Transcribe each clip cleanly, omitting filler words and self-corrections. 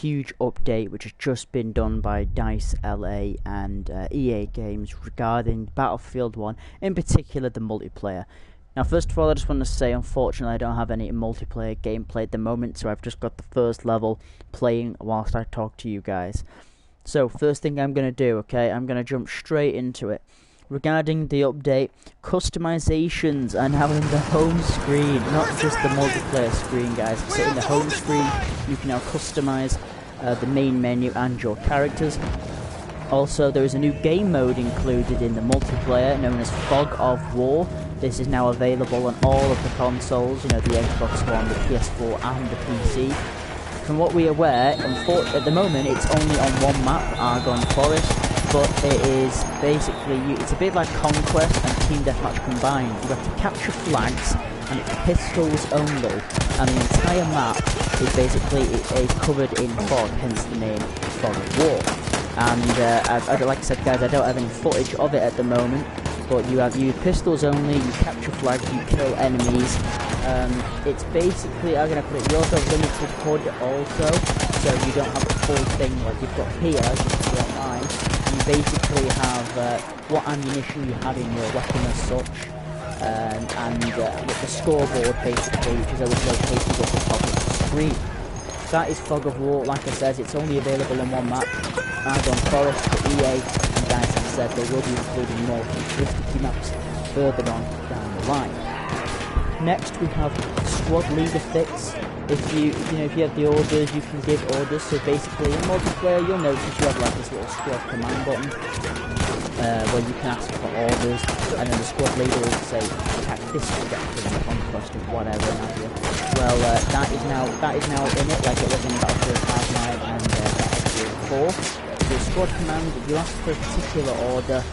huge update which has just been done by DICE LA and EA Games regarding Battlefield 1, in particular the multiplayer. Now, first of all, I just want to say, unfortunately, I don't have any multiplayer gameplay at the moment, so I've just got the first level playing whilst I talk to you guys. So, first thing I'm going to do, okay, I'm going to jump straight into it. Regarding the update, customizations are now in the home screen, not just the multiplayer screen, guys. So in the home screen, you can now customize the main menu and your characters. Also, there is a new game mode included in the multiplayer known as Fog of War. This is now available on all of the consoles, you know, the Xbox One, the PS4 and the PC. From what we are aware, at the moment it's only on one map, Argonne Forest, but it is basically, it's a bit like Conquest and Team Deathmatch combined. You have to capture flags, and it's pistols only, and the entire map is basically covered in fog, hence the name Fog of War. And like I said, guys, I don't have any footage of it at the moment, but you pistols only, you capture flags, you kill enemies. It's basically, I'm going to put it, you also have limited HUD also, so you don't have the full thing like you've got here, as you can see on mine. You basically have what ammunition you have in your weapon as such, and with the scoreboard basically, which is always located at the top of the screen. That is Fog of War. Like I said, it's only available on one map, Argonne Forest, for EA, and guys have said they will be including more futuristic maps further on down the line. Next we have squad leader fix. If you have the orders, you can give orders. So basically in multiplayer you'll notice you have like this little squad command button where you can ask for orders, and then the squad leader will say attack this objective and conquest of whatever have you. Well, that is now in it, like it was in Battlefield Hardline and Battlefield 4. The squad command, you ask for a particular order,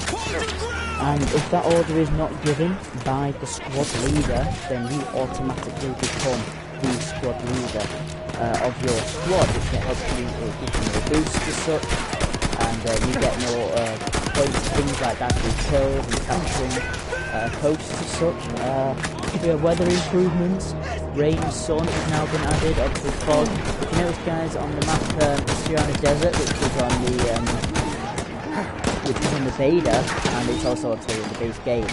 and if that order is not given by the squad leader, then you automatically become the squad leader of your squad, which will help you give you a boost as such, and you get more points, things like that, through kills and capturing posts as such. We have weather improvements. Rain and sun has now been added, obviously fog. If you notice, guys, on the map Sierra Desert, which was on the beta, and it's also obviously in the base game,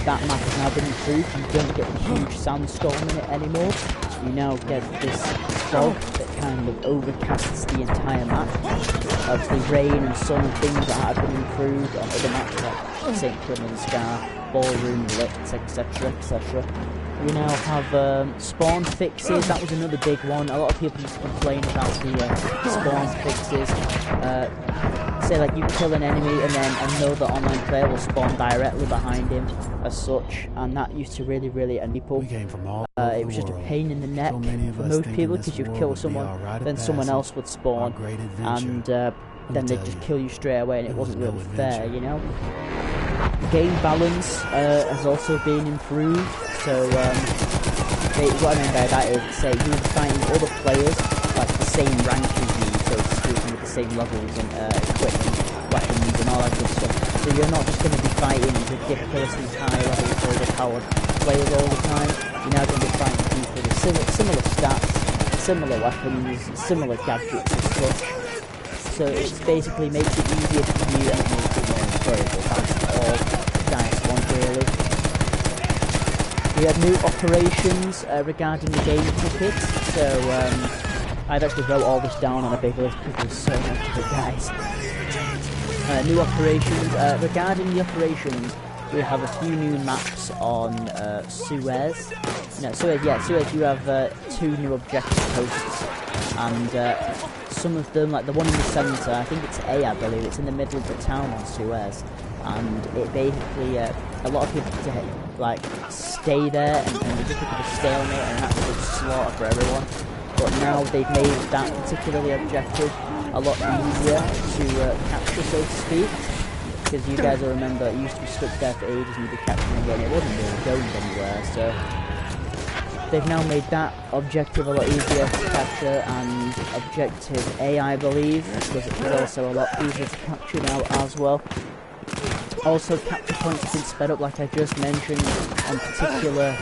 that map has now been improved. You don't get the huge sandstorm in it anymore. You now get this fog that kind of overcasts the entire map. Obviously rain and sun and things that have been improved on other maps like St. Quentin Scar, Ballroom, Lit, etc, etc. We now have spawn fixes. That was another big one. A lot of people used to complain about the spawn fixes. Say like you kill an enemy and then another online player will spawn directly behind him as such, and that used to really annoy people. It was just a pain in the neck for most people, because you'd kill someone, then someone else would spawn, and then they'd just kill you straight away, and it wasn't really fair, you know. Game balance has also been improved. So what I mean by that is, say you're fighting other players like the same rank as you, so to speak, with the same levels and equipment, weapons and all that good stuff. So you're not just going to be fighting ridiculously high levels overpowered players all the time. You're now going to be fighting people with similar stats, similar weapons, similar gadgets and such. So it basically makes it easier to you and makes it more enjoyable. That's all DICE want, really. We have new operations regarding the game tickets. So I've actually wrote all this down on a big list because there's so much of it, guys. New operations. Regarding the operations, we have a few new maps on Suez. No, Suez, yeah, Suez, you have 2 new objective posts, and some of them, like the one in the centre, I think it's A, I believe, it's in the middle of the town on Suez, and it basically, a lot of people like stay there, and they just look at a stalemate and an absolute slaughter for everyone. But now they've made that particularly objective a lot easier to capture, so to speak, because you guys will remember it used to be stuck there for ages and you'd be capturing it and it wasn't really going anywhere. So they've now made that objective a lot easier to capture, and objective A, I believe, because it is also a lot easier to capture now as well. Also, capture points have been sped up, like I just mentioned, on particular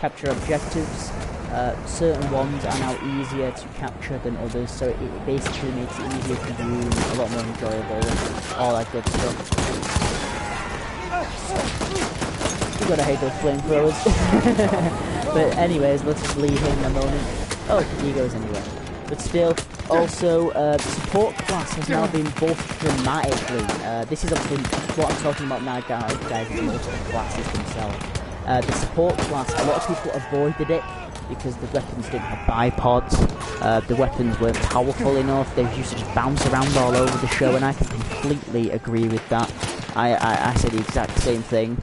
capture objectives. certain ones are now easier to capture than others, so it basically makes it easier to use, a lot more enjoyable, all that good stuff. You gotta hate those flamethrowers. But anyways, let's just leave him a moment. Oh, he goes anywhere. But still, also, the support class has now been buffed dramatically. This is obviously what I'm talking about now, guys, is multiple classes themselves. The support class, a lot of people avoided it because the weapons didn't have bipods. The weapons weren't powerful enough. They used to just bounce around all over the show, and I can completely agree with that. I say the exact same thing.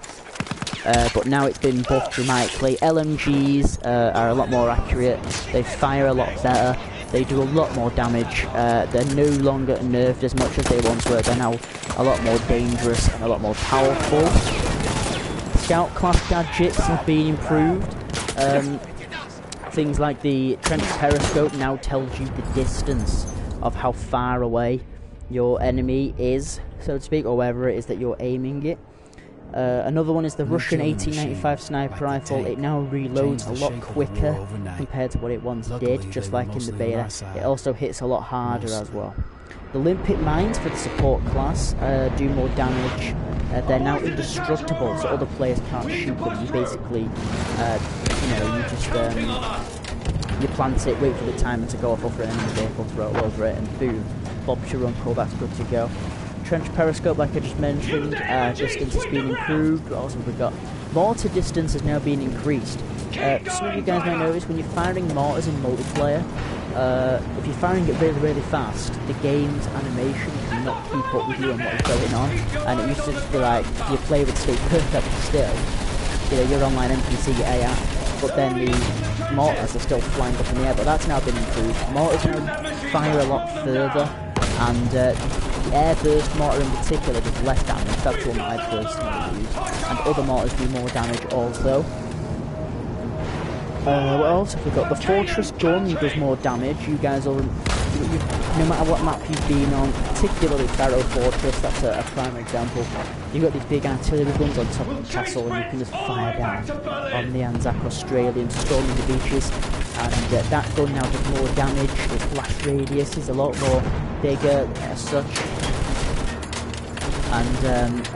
But now it's been buffed dramatically. LMGs are a lot more accurate. They fire a lot better. They do a lot more damage. They're no longer nerfed as much as they once were. They're now a lot more dangerous and a lot more powerful. Scout class gadgets have been improved. Things like the trench periscope now tells you the distance of how far away your enemy is, so to speak, or wherever it is that you're aiming it. Another one is the Russian 1895 sniper rifle. It now reloads a lot quicker compared to what it once did, just like in the beta. It also hits a lot harder as well. The limpet mines for the support class do more damage. They're now indestructible, so other players can't shoot them. You basically, you just you plant it, wait for the timer to go off over an enemy vehicle, throw it over it, and boom, bob's your uncle, that's good to go. Trench periscope, like I just mentioned, distance has been improved. What else have we got? Mortar distance has now been increased. Some of you guys might notice when you're firing mortars in multiplayer, if you're firing it really, really fast, the game's animation cannot keep up with you and what is going on. And it used to just be like, your player would stay perfectly still. You know, your online NPC, your AI, but then the mortars are still flying up in the air, but that's now been improved. Mortars now fire a lot further, and the airburst mortar in particular does less damage. That's one that I personally use, and other mortars do more damage also. What else have we got? The Fortress gun does more damage. You guys all, no matter what map you've been on, particularly Barrow Fortress, that's a prime example. You've got these big artillery guns on top of the castle, and you can just fire down on the Anzac Australians storming the beaches. And that gun now does more damage. Its blast radius is a lot more bigger as such, and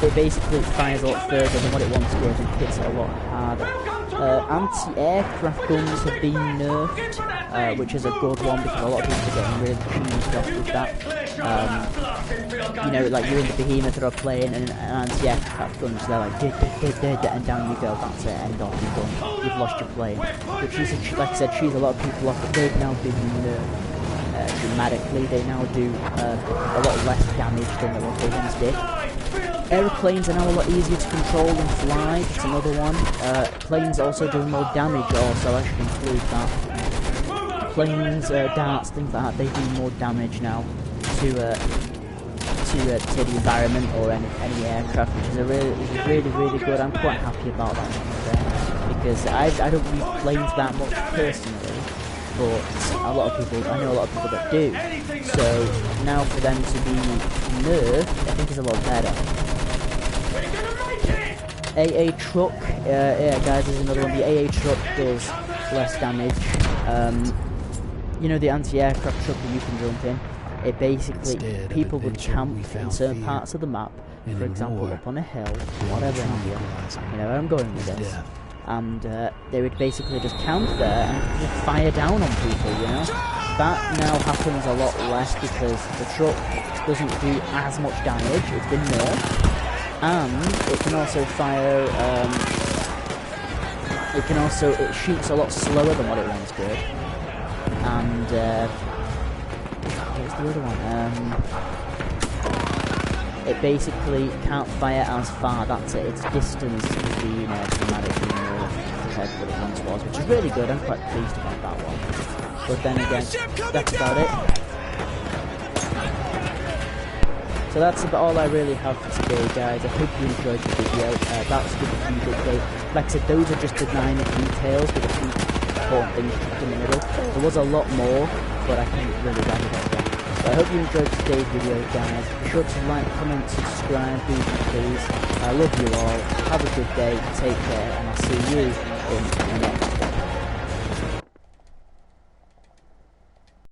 it basically fires a lot further than what it once did and hits it a lot harder. Anti-aircraft guns have been nerfed, which is a good one because a lot of people are getting really cheesed off with that. You know, like you're in the Behemoth or playing and an anti-aircraft gun, so they're like, and down you go, that's it, end off, you're done, you've lost your plane. But like I said, she's a lot of people off, but they've now been nerfed dramatically. They now do a lot less damage than what they once did. Aeroplanes are now a lot easier to control and fly, that's another one. Planes also do more damage also, I should include that. Planes, darts, things like that, they do more damage now to the environment or any aircraft, which is really, really good. I'm quite happy about that because I don't use planes that much personally, but I know a lot of people that do. So now for them to be nerfed, I think is a lot better. AA truck, yeah guys, is another one. The AA truck does less damage. You know, the anti-aircraft truck that you can jump in, it basically, people would camp in certain parts of the map, for example up on a hill, whatever, you know where I'm going with this, and they would basically just camp there and just fire down on people, you know. That now happens a lot less because the truck doesn't do as much damage, it's been nerfed. And it can also fire, it shoots a lot slower than what it once did. And, what's the other one? It basically can't fire as far, that's it. Its distance is being dramatically more compared to what it once was, which is really good. I'm quite pleased about that one. But then again, that's about it. So that's about all I really have for today, guys. I hope you enjoyed the video. That's with a few updates. Like I said, those are just the 9 details with a few important things in the middle. There was a lot more, but I can't really write it all down. So I hope you enjoyed today's video, guys. Be sure to like, comment, subscribe, please. I love you all. Have a good day, take care, and I'll see you in the next one.